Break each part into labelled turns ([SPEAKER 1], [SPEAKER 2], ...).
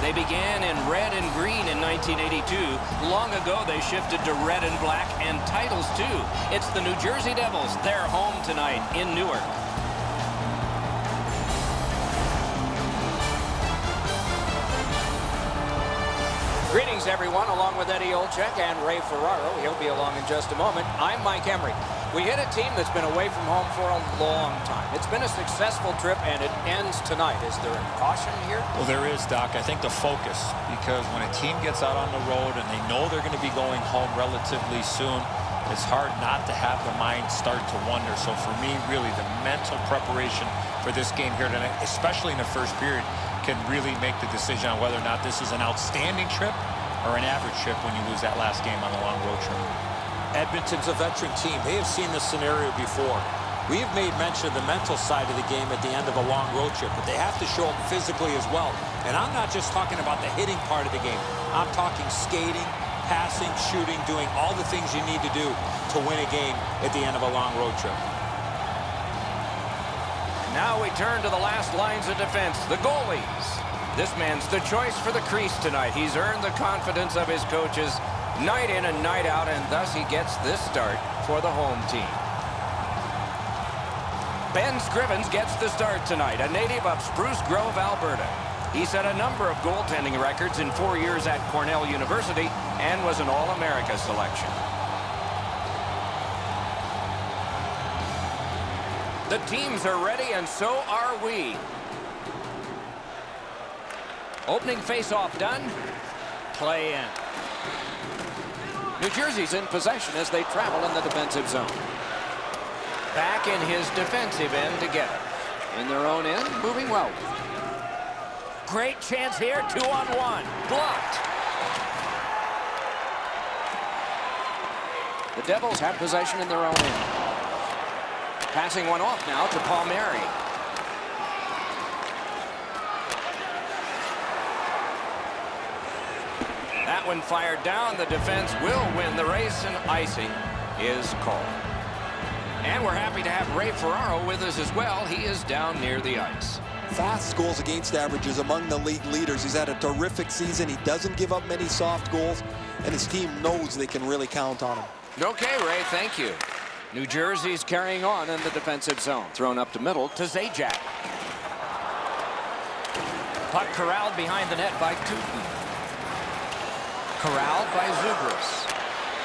[SPEAKER 1] They began in red and green in 1982. Long ago, they shifted to red and black and titles, too. It's the New Jersey Devils. They're home tonight in Newark. Greetings, everyone, along with Eddie Olczyk and Ray Ferraro. He'll be along in just a moment. I'm Mike Emery. We hit a team that's been away from home for a long time. It's been a successful trip, and it ends tonight. Is there a caution here?
[SPEAKER 2] Well, there is, Doc. I think the focus, because when a team gets out on the road and they know they're going to be going home relatively soon, it's hard not to have the mind start to wonder. So for me, really, the mental preparation for this game here tonight, especially in the first period, can really make the decision on whether or not this is an outstanding trip or an average trip when you lose that last game on the long road trip.
[SPEAKER 3] Edmonton's a veteran team. They have seen this scenario before. We have made mention of the mental side of the game at the end of a long road trip, but they have to show up physically as well. And I'm not just talking about the hitting part of the game. I'm talking skating, passing, shooting, doing all the things you need to do to win a game at the end of a long road trip.
[SPEAKER 1] Now we turn to the last lines of defense, the goalies. This man's the choice for the crease tonight. He's earned the confidence of his coaches night in and night out, and thus he gets this start for the home team. Ben Scrivens gets the start tonight, a native of Spruce Grove, Alberta. He set a number of goaltending records in 4 years at Cornell University and was an All-America selection. The teams are ready, and so are we. Opening face-off done. Play in. New Jersey's in possession as they travel in the defensive zone. Back in his defensive end to get it. In their own end, moving well. Great chance here, 2-on-1. Blocked. The Devils have possession in their own end. Passing one off now to Palmieri. That one fired down. The defense will win the race, and icing is called. And we're happy to have Ray Ferraro with us as well. He is down near the ice.
[SPEAKER 4] Fast goals against average is among the league leaders. He's had a terrific season. He doesn't give up many soft goals, and his team knows they can really count on him.
[SPEAKER 1] Okay, Ray, thank you. New Jersey's carrying on in the defensive zone. Thrown up to middle to Zajac. Puck corralled behind the net by Tootin. Corralled by Zubris.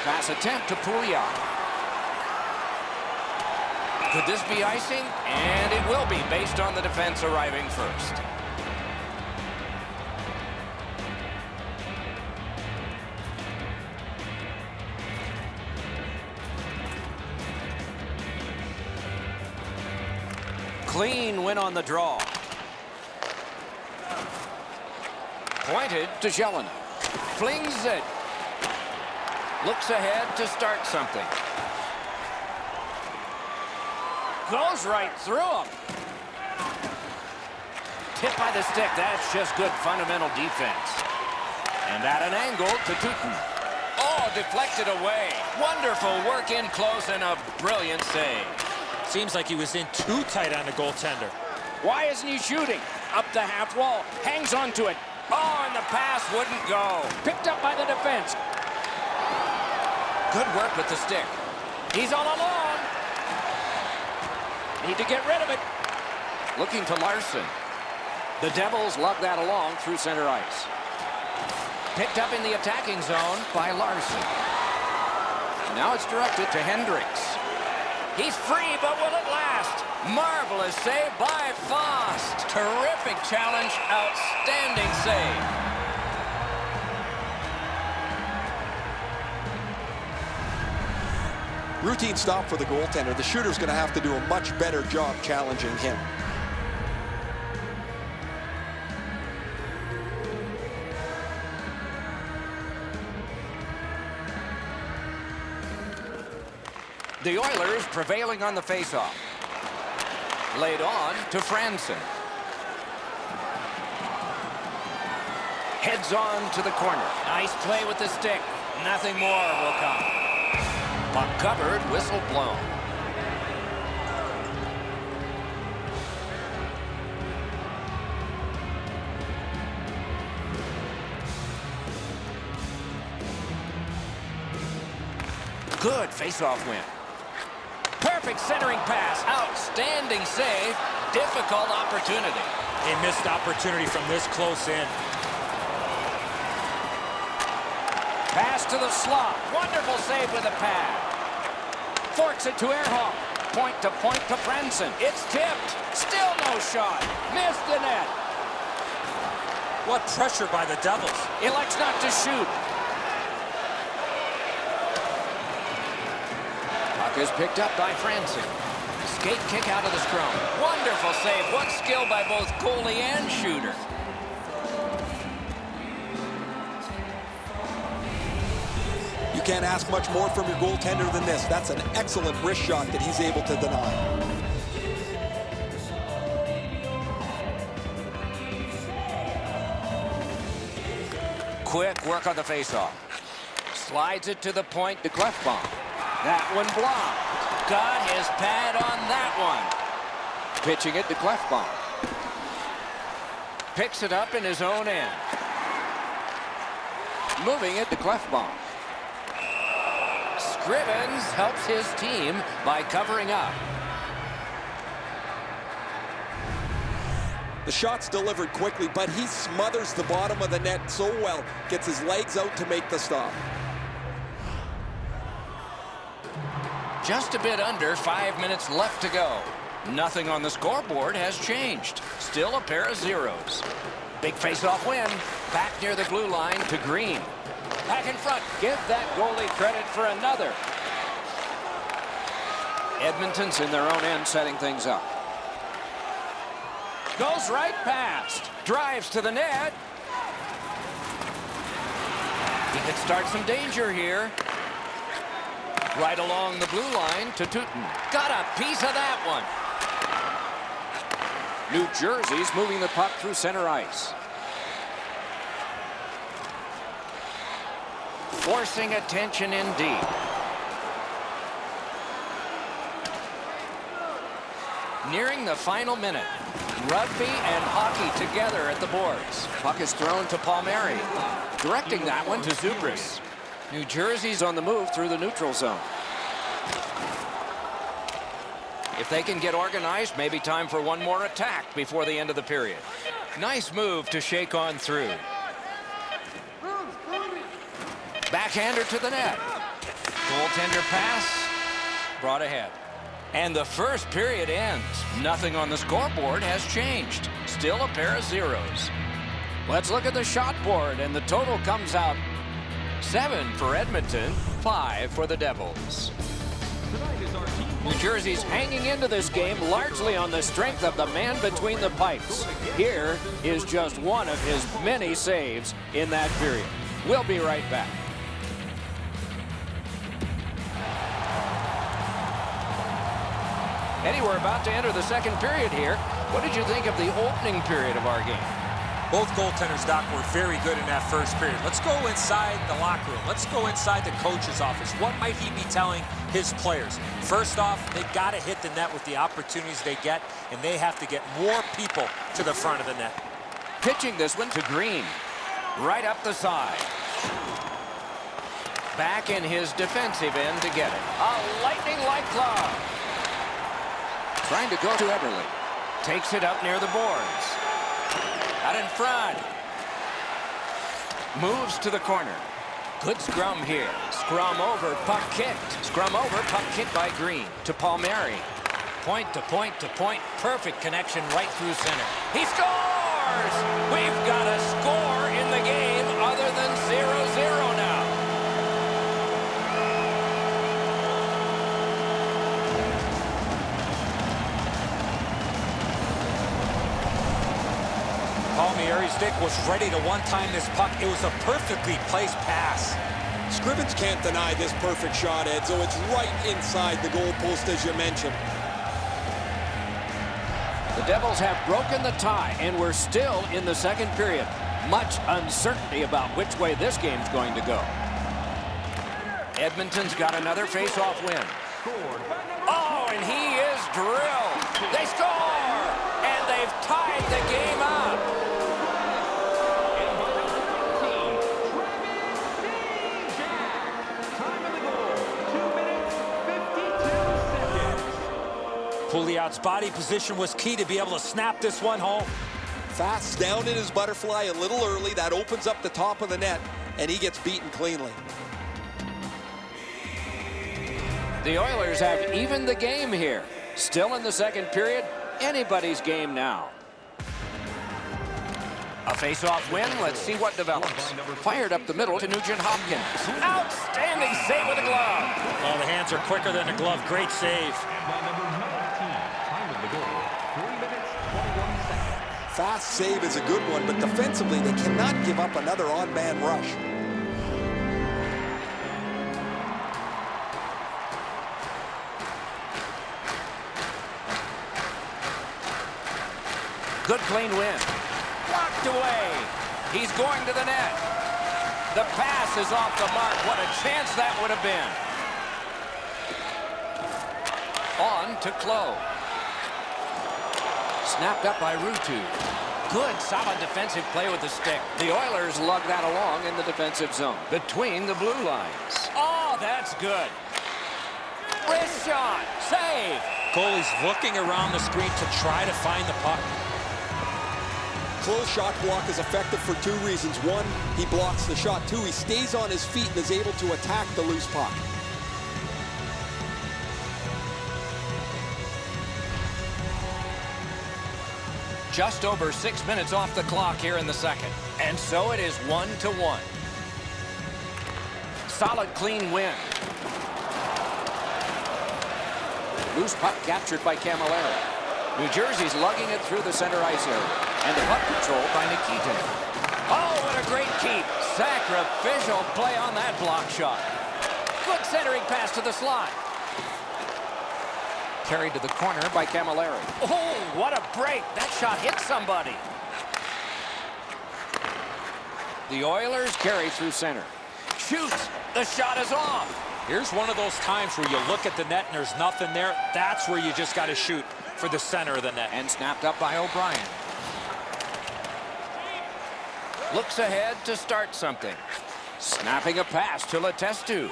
[SPEAKER 1] Pass attempt to Pouliot. Could this be icing? And it will be, based on the defense arriving first. Clean win on the draw. Pointed to Jelen. Flings it. Looks ahead to start something. Goes right through him. Tip by the stick. That's just good fundamental defense. And at an angle to Tootin. Oh, deflected away. Wonderful work in close and a brilliant save.
[SPEAKER 3] Seems like he was in too tight on the goaltender.
[SPEAKER 1] Why isn't he shooting? Up the half wall. Hangs onto it. Oh, and the pass wouldn't go. Picked up by the defense. Good work with the stick. He's all alone. Need to get rid of it. Looking to Larson. The Devils lug that along through center ice. Picked up in the attacking zone by Larson. Now it's directed to Hendricks. He's free, but will it last? Marvelous save by Fost. Terrific challenge. Outstanding save.
[SPEAKER 4] Routine stop for the goaltender. The shooter's going to have to do a much better job challenging him.
[SPEAKER 1] The Oilers prevailing on the faceoff. Laid on to Franson. Heads on to the corner. Nice play with the stick. Nothing more will come. Puck covered, whistle blown. Good face-off win. Perfect centering pass. Outstanding save. Difficult opportunity.
[SPEAKER 3] A missed opportunity from this close in.
[SPEAKER 1] Pass to the slot. Wonderful save with a pad. Forks it to Ehrhoff. Point to Franson. It's tipped. Still no shot. Missed the net.
[SPEAKER 3] What pressure by the Devils.
[SPEAKER 1] Elects not to shoot. Puck is picked up by Franson. Skate kick out of the scrum. Wonderful save. What skill by both goalie and shooter.
[SPEAKER 4] You can't ask much more from your goaltender than this. That's an excellent wrist shot that he's able to deny.
[SPEAKER 1] Quick work on the faceoff. Slides it to the point to Clefbaum. That one blocked. Got his pad on that one. Pitching it to Clefbaum. Picks it up in his own end. Moving it to Clefbaum. Scrivens helps his team by covering up.
[SPEAKER 4] The shot's delivered quickly, but he smothers the bottom of the net so well. Gets his legs out to make the stop.
[SPEAKER 1] Just a bit under 5 minutes left to go. Nothing on the scoreboard has changed. Still a pair of zeros. Big face-off win. Back near the blue line to Green. Back in front. Give that goalie credit for another. Edmonton's in their own end setting things up. Goes right past. Drives to the net. He could start some danger here. Right along the blue line to Tootin. Got a piece of that one. New Jersey's moving the puck through center ice. Forcing attention indeed. Nearing the final minute. Rugby and hockey together at the boards. Puck is thrown to Palmieri. Directing that one to Zubris. New Jersey's on the move through the neutral zone. If they can get organized, maybe time for one more attack before the end of the period. Nice move to shake on through. Backhander to the net. Goaltender pass. Brought ahead. And the first period ends. Nothing on the scoreboard has changed. Still a pair of zeros. Let's look at the shot board, and the total comes out 7 for Edmonton, 5 for the Devils. New Jersey's hanging into this game largely on the strength of the man between the pipes. Here is just one of his many saves in that period. We'll be right back. Eddie, we're about to enter the second period here. What did you think of the opening period of our game?
[SPEAKER 3] Both goaltenders, Doc, were very good in that first period. Let's go inside the locker room. Let's go inside the coach's office. What might he be telling his players? First off, they got to hit the net with the opportunities they get, and they have to get more people to the front of the net.
[SPEAKER 1] Pitching this one to Green. Right up the side. Back in his defensive end to get it. A lightning-like glove. Trying to go to Eberle. Takes it up near the boards. Out in front. Moves to the corner. Good scrum here. Scrum over, puck kicked. Scrum over, puck kicked by Green. To Palmieri. Point to point to point. Perfect connection right through center. He scores! We've got a score in the game other than 0-0 now.
[SPEAKER 3] Palmieri's stick was ready to one-time this puck. It was a perfectly placed pass.
[SPEAKER 4] Scrivens can't deny this perfect shot, Ed, so it's right inside the goal post, as you mentioned.
[SPEAKER 1] The Devils have broken the tie, and we're still in the second period. Much uncertainty about which way this game's going to go. Edmonton's got another face-off win. Oh, and he is drilled. They score, and they've tied the game up.
[SPEAKER 3] Chiots. Body position was key to be able to snap this one home.
[SPEAKER 4] Fast down in his butterfly a little early. That opens up the top of the net, and he gets beaten cleanly.
[SPEAKER 1] The Oilers have evened the game here. Still in the second period. Anybody's game now. A face-off win. Let's see what develops. Fired up the middle to Nugent Hopkins. Outstanding save with the glove.
[SPEAKER 3] Oh, the hands are quicker than the glove. Great save.
[SPEAKER 4] Fast save is a good one, but defensively, they cannot give up another on-man rush.
[SPEAKER 1] Good clean win. Blocked away. He's going to the net. The pass is off the mark. What a chance that would have been. On to Clough. Snapped up by Ruutu. Good, solid defensive play with the stick. The Oilers lug that along in the defensive zone. Between the blue lines. Oh, that's good. Wrist shot. Save.
[SPEAKER 3] Goalie's looking around the screen to try to find the puck.
[SPEAKER 4] Close shot block is effective for two reasons. One, he blocks the shot. Two, he stays on his feet and is able to attack the loose puck.
[SPEAKER 1] Just over 6 minutes off the clock here in the second. And so it is 1-1. Solid, clean win. Loose puck captured by Camilleri. New Jersey's lugging it through the center ice area. And the puck controlled by Nikita. Oh, what a great keep. Sacrificial play on that block shot. Good centering pass to the slot. Carried to the corner by Camilleri. Oh, what a break. That shot hit somebody. The Oilers carry through center. Shoots. The shot is off.
[SPEAKER 3] Here's one of those times where you look at the net and there's nothing there. That's where you just got to shoot for the center of the net.
[SPEAKER 1] And snapped up by O'Brien. Looks ahead to start something. Snapping a pass to Letestu.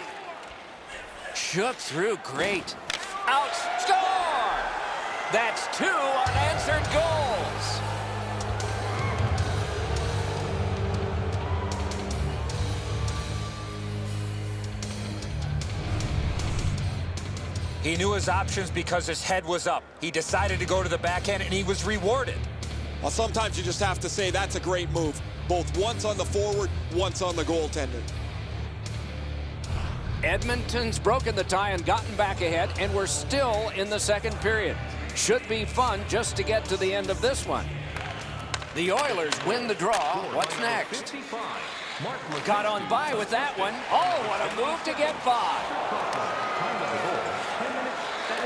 [SPEAKER 1] Shook through great. Out. Score! That's 2 unanswered goals.
[SPEAKER 3] He knew his options because his head was up. He decided to go to the backhand, and he was rewarded.
[SPEAKER 4] Well, sometimes you just have to say that's a great move. Both once on the forward, once on the goaltender.
[SPEAKER 1] Edmonton's broken the tie and gotten back ahead, and we're still in the second period. Should be fun just to get to the end of this one. The Oilers win the draw. What's next? Got on by with that one. Oh, what a move to get by.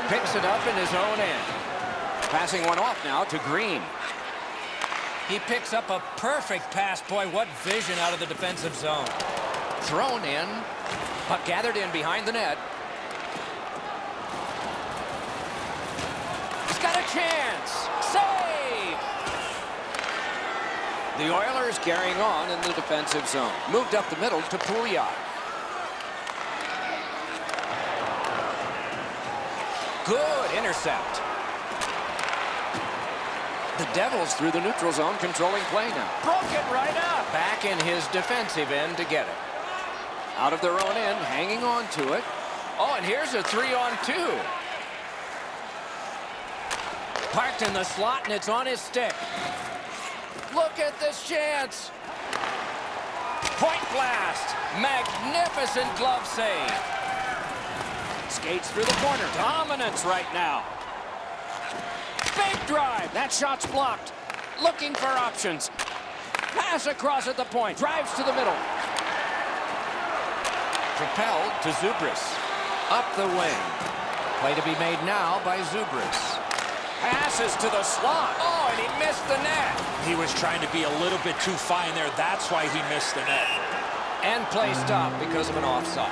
[SPEAKER 1] Picks it up in his own end. Passing one off now to Green. He picks up a perfect pass. Boy, what vision out of the defensive zone. Thrown in. Puck gathered in behind the net. He's got a chance. Save! The Oilers carrying on in the defensive zone. Moved up the middle to Pouliot. Good intercept. The Devils through the neutral zone, controlling play now. Broke it right up. Back in his defensive end to get it. Out of their own end, hanging on to it. Oh, and here's a 3-on-2. Parked in the slot, and it's on his stick. Look at this chance. Point blast. Magnificent glove save. Skates through the corner. Dominance right now. Big drive. That shot's blocked. Looking for options. Pass across at the point. Drives to the middle. Propelled to Zubris. Up the wing. Play to be made now by Zubris. Passes to the slot. Oh, and he missed the net.
[SPEAKER 3] He was trying to be a little bit too fine there. That's why he missed the net.
[SPEAKER 1] And play stopped because of an offside.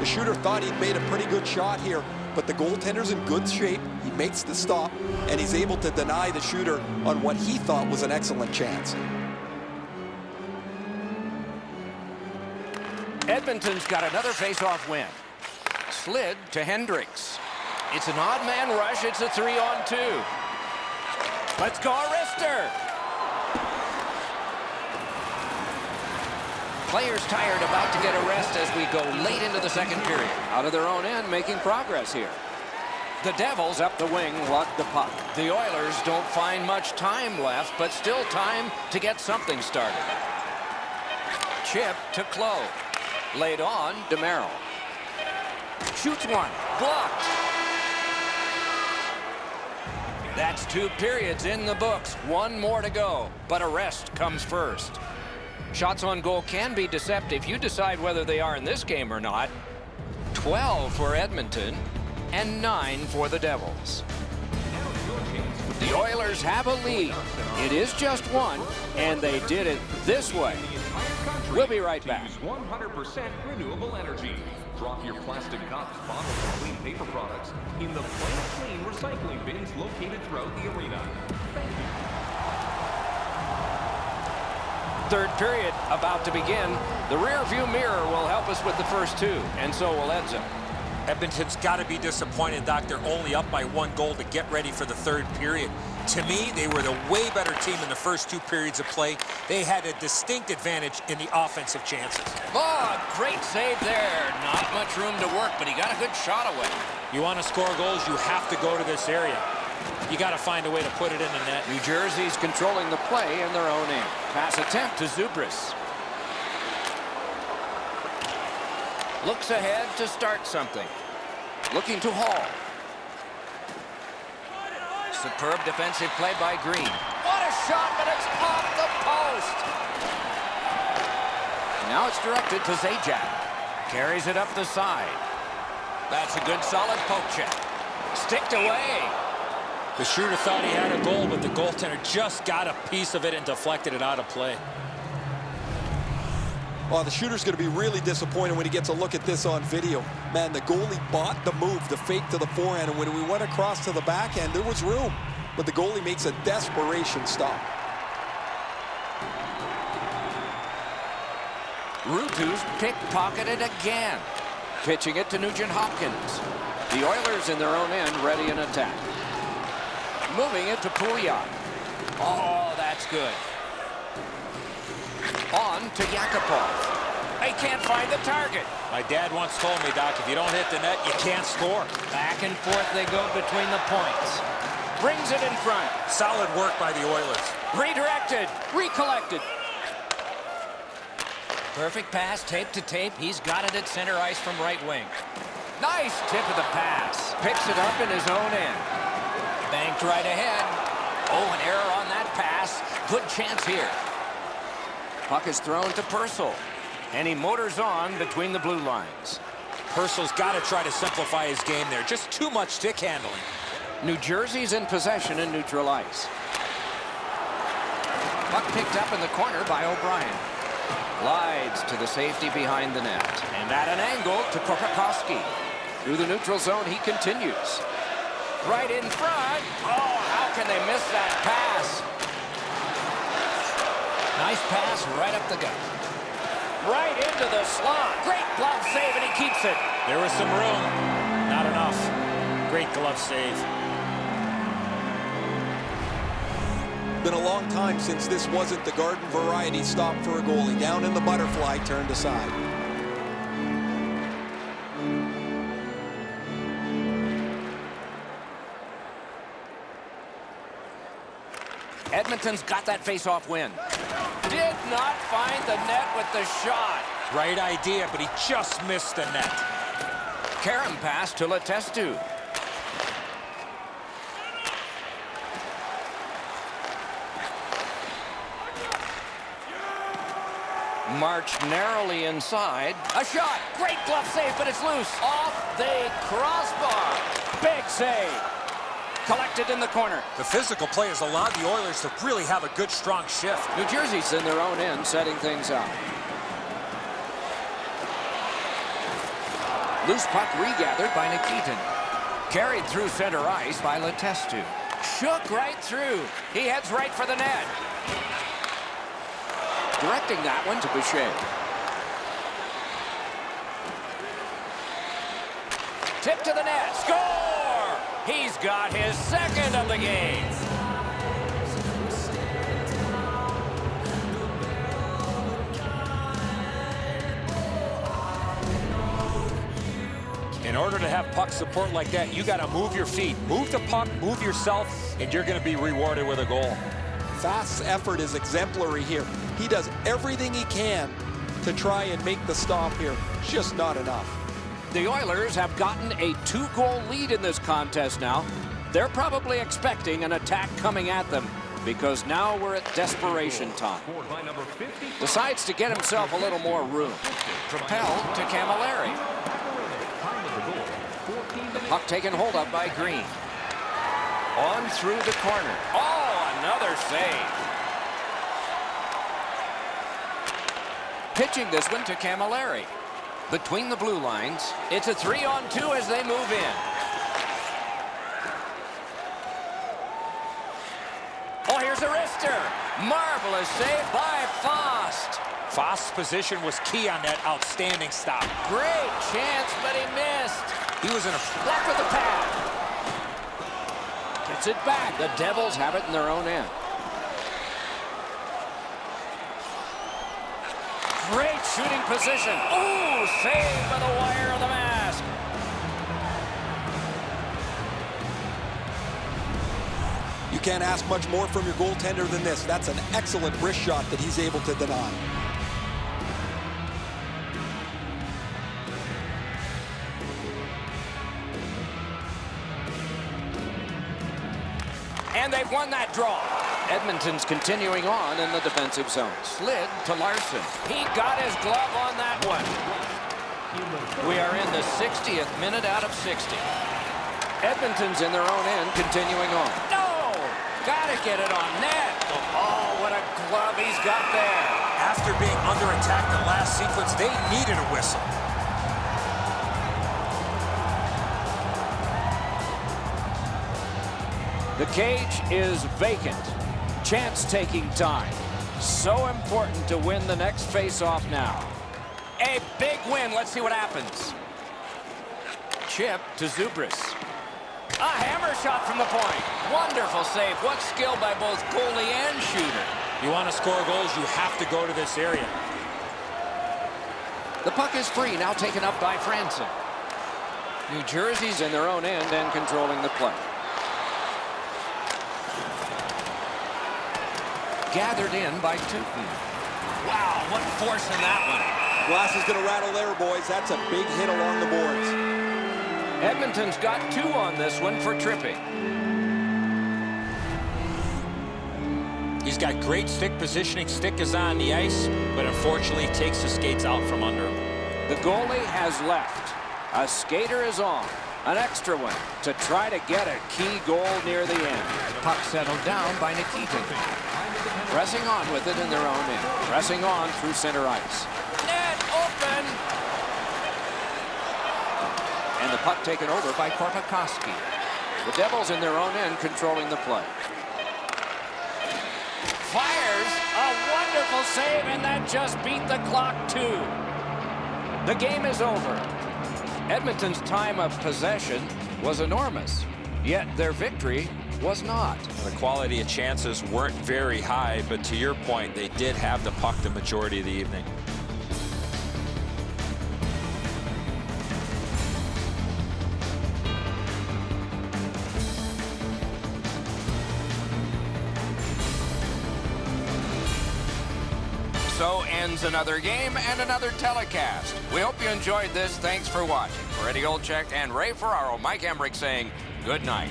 [SPEAKER 4] The shooter thought he'd made a pretty good shot here, but the goaltender's in good shape. He makes the stop, and he's able to deny the shooter on what he thought was an excellent chance.
[SPEAKER 1] Edmonton's got another face-off win. Slid to Hendricks. It's an odd man rush. It's a 3-on-2. Let's go, Arister. Players tired, about to get a rest as we go late into the second period. Out of their own end, making progress here. The Devils up the wing luck the puck. The Oilers don't find much time left, but still time to get something started. Chip to Clowe. Laid on, DeMero. Shoots one. Blocked. That's 2 periods in the books. 1 more to go, but a rest comes first. Shots on goal can be deceptive. You decide whether they are in this game or not. 12 for Edmonton and 9 for the Devils. The Oilers have a lead. It is just 1, and they did it this way. We'll be right back.
[SPEAKER 5] 100% renewable energy. Drop your plastic cups, bottles, and clean paper products in the Plain Clean recycling bins located throughout the arena. Thank you.
[SPEAKER 1] Third period about to begin. The rear view mirror will help us with the first 2, and so will Edzo.
[SPEAKER 3] Edmonton's got to be disappointed, Doc. They're only up by 1 goal to get ready for the third period. To me, they were the way better team in the first 2 periods of play. They had a distinct advantage in the offensive chances.
[SPEAKER 1] Oh, great save there. Not much room to work, but he got a good shot away.
[SPEAKER 2] You want to score goals, you have to go to this area. You got to find a way to put it in the net.
[SPEAKER 1] New Jersey's controlling the play in their own end. Pass attempt to Zubris. Looks ahead to start something. Looking to Hall. Superb defensive play by Green. What a shot, but it's off the post. Now it's directed to Zajac. Carries it up the side. That's a good solid poke check. Sticked away.
[SPEAKER 2] The shooter thought he had a goal, but the goaltender just got a piece of it and deflected it out of play.
[SPEAKER 4] Well, the shooter's going to be really disappointed when he gets a look at this on video. Man, the goalie bought the move, the fake to the forehand, and when we went across to the backhand, there was room. But the goalie makes a desperation stop.
[SPEAKER 1] Ruutu's pickpocketed again. Pitching it to Nugent-Hopkins. The Oilers in their own end ready in attack. Moving it to Pouliot. Oh, that's good. On to Yakupov. They can't find the target.
[SPEAKER 2] My dad once told me, Doc, if you don't hit the net, you can't score.
[SPEAKER 1] Back and forth they go between the points. Brings it in front.
[SPEAKER 3] Solid work by the Oilers.
[SPEAKER 1] Redirected. Recollected. Perfect pass, tape to tape. He's got it at center ice from right wing. Nice tip of the pass. Picks it up in his own end. Banked right ahead. Oh, an error on that pass. Good chance here. Puck is thrown to Purcell. And he motors on between the blue lines.
[SPEAKER 3] Purcell's got to try to simplify his game there. Just too much stick handling.
[SPEAKER 1] New Jersey's in possession in neutral ice. Puck picked up in the corner by O'Brien. Glides to the safety behind the net. And at an angle to Korpakowski. Through the neutral zone, he continues. Right in front. Oh, how can they miss that pass? Nice pass right up the gut. Right into the slot. Great glove save, and he keeps it.
[SPEAKER 2] There was some room. Not enough. Great glove save.
[SPEAKER 4] Been a long time since this wasn't the garden variety stop for a goalie. Down in the butterfly, turned aside.
[SPEAKER 1] Edmonton's got that face-off win. Did not find the net with the shot.
[SPEAKER 3] Right idea, but he just missed the net.
[SPEAKER 1] Karam pass to Letestu. Marched narrowly inside. A shot. Great glove save, but it's loose. Off the crossbar. Big save. Collected in the corner.
[SPEAKER 3] The physical play has allowed the Oilers to really have a good, strong shift.
[SPEAKER 1] New Jersey's in their own end, setting things up. Loose puck regathered by Nikitin. Carried through center ice by Letestu. Shook right through. He heads right for the net. Directing that one to Boucher. Tip to the net. Score! He's got his second of the game.
[SPEAKER 3] In order to have puck support like that, you got to move your feet. Move the puck, move yourself, and you're going to be rewarded with a goal.
[SPEAKER 4] Fast's effort is exemplary here. He does everything he can to try and make the stop here. It's just not enough.
[SPEAKER 1] The Oilers have gotten a 2-goal lead in this contest now. They're probably expecting an attack coming at them because now we're at desperation time. Decides to get himself a little more room. Propelled to Camilleri. The puck taken hold of by Green. On through the corner. Oh, another save. Pitching this one to Camilleri. Between the blue lines, it's a 3-on-2 as they move in. Oh, here's a wrister. Marvelous save by Fost.
[SPEAKER 3] Fost's position was key on that outstanding stop.
[SPEAKER 1] Great chance, but he missed.
[SPEAKER 3] He was in a
[SPEAKER 1] Block with the pad. Gets it back. The Devils have it in their own end. Great shooting position. Ooh, saved by the wire of the mask.
[SPEAKER 4] You can't ask much more from your goaltender than this. That's an excellent wrist shot that he's able to deny.
[SPEAKER 1] And they've won that draw. Edmonton's continuing on in the defensive zone. Slid to Larson. He got his glove on that one. We are in the 60th minute out of 60. Edmonton's in their own end, continuing on. No! Gotta get it on net. Oh, what a glove he's got there.
[SPEAKER 3] After being under attack the last sequence, they needed a whistle.
[SPEAKER 1] The cage is vacant. Chance-taking time. So important to win the next face-off now. A big win. Let's see what happens. Chip to Zubris. A hammer shot from the point. Wonderful save. What skill by both goalie and shooter.
[SPEAKER 3] You want to score goals, you have to go to this area.
[SPEAKER 1] The puck is free, now taken up by Franson. New Jersey's in their own end and controlling the play. Gathered in by Tooten. Wow, what force in that one.
[SPEAKER 4] Glass is going to rattle there, boys. That's a big hit along the boards.
[SPEAKER 1] Edmonton's got 2 on this one for tripping.
[SPEAKER 3] He's got great stick positioning. Stick is on the ice, but unfortunately takes the skates out from under him.
[SPEAKER 1] The goalie has left. A skater is on. An extra one to try to get a key goal near the end. Puck settled down by Nikitin. Pressing on with it in their own end. Pressing on through center ice. Net open! And the puck taken over by Korpikoski. The Devils in their own end controlling the play. Fires a wonderful save, and that just beat the clock too. The game is over. Edmonton's time of possession was enormous, yet their victory was not.
[SPEAKER 3] The quality of chances weren't very high, but to your point, they did have the puck the majority of the evening.
[SPEAKER 1] So ends another game and another telecast. We hope you enjoyed this. Thanks for watching. For Eddie Olczyk and Ray Ferraro, Mike Emmerich saying good night.